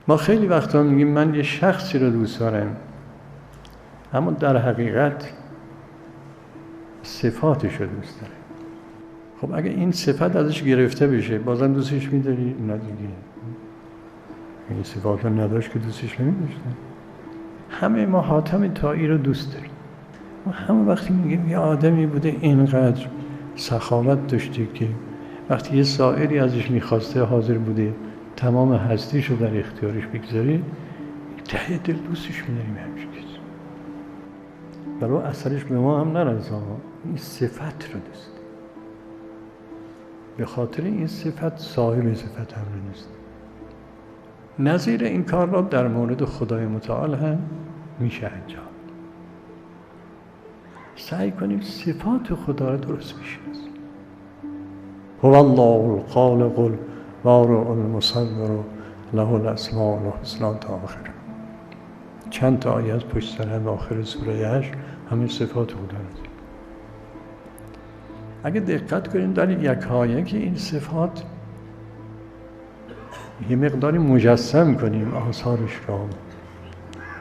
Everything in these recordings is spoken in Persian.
ما خیلی وقتا میگیم من یه شخصی رو دوست دارم، اما در حقیقت صفاتش رو دوست دارم. خب اگه این صفت ازش گرفته بشه بازم دوستش می‌داری؟ نه دیگه. این صفات رو نداشت که دوستش نمی‌داشتن. همه ما حاتم طایی رو دوست داریم. ما همه وقتی میگیم یه آدمی بوده اینقدر سخاوت داشته که وقتی یه سائلی ازش میخواسته حاضر بوده تمام هستیش رو در اختیارش بگذاره، ته دل دوستش می‌داریم همچین کسی. برای اثرش به ما هم نرسه، این صفت رو دوست. به خاطر این صفت صاحب صفت هم رو نیست. نظیر این کار را در مورد خدای متعال هم میشه انجام. سعی کنیم صفات خدا را درست بشناسیم. هو الله الخالق البارئ المصور له الاسماء الحسنی تا آخر. چند تا آیه از پشت سر هم آخر سوره 8 همین صفات خدا را. اگه دقت کنیم در یکایک این صفات یه مقداری مجسم کنیم آثارش را،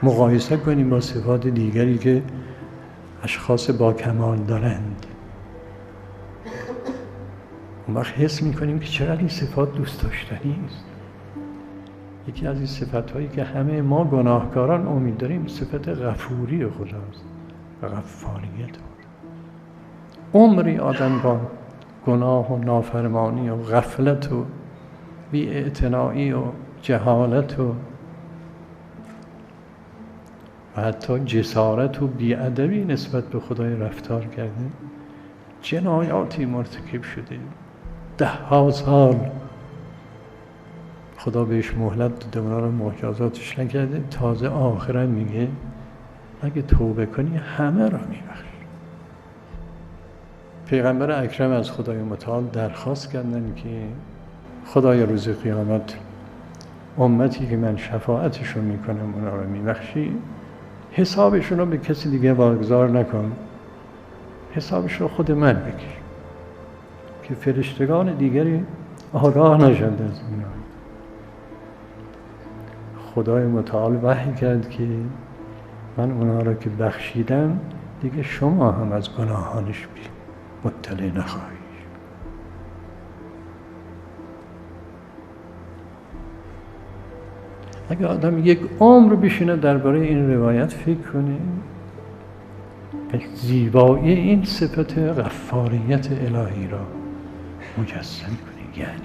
مقایسه کنیم با صفات دیگری که اشخاص با کمال دارند، اون وقت حس میکنیم که چقدر این صفات دوست داشتنی است. یکی از این صفات‌هایی که همه ما گناهکاران امید داریم صفت غفوری خداست و غفاریت. عمری آدم با گناه و نافرمانی و غفلت و بی‌اعتنایی و جهالت و حتی جسارت و بی‌ادبی نسبت به خدای رفتار کرده، جنایاتی مرتکب شده. 10 سال خدا بهش مهلت داده، اونا رو مجازاتش نکرده، تازه آخرا میگه اگه توبه کنی همه را میبخش. پیغمبر اکرم از خدای متعال درخواست کردن که خدای روز قیامت امتی که من شفاعتشون میکنم اونا رو میبخشی، حسابشون رو به کسی دیگه واگذار نکن، حسابش رو خود من بگیر که فرشتگان دیگری آگاه نشند از اینا. خدای متعال وحی کرد که من اونا رو که بخشیدم دیگه شما هم از گناهانش مطلع نخواهید. اگه آدم یک عمر بشینه درباره این روایت فکر کنه، زیبایی این صفت غفاریت الهی را مجسم کنه، یعنی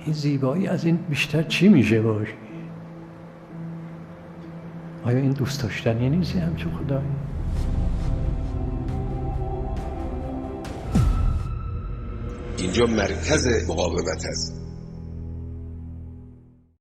این زیبایی از این بیشتر چی میشه باشه؟ آیا این دوست داشتنی نیست همچون خدایی؟ اینجا مرکز مقاومت است.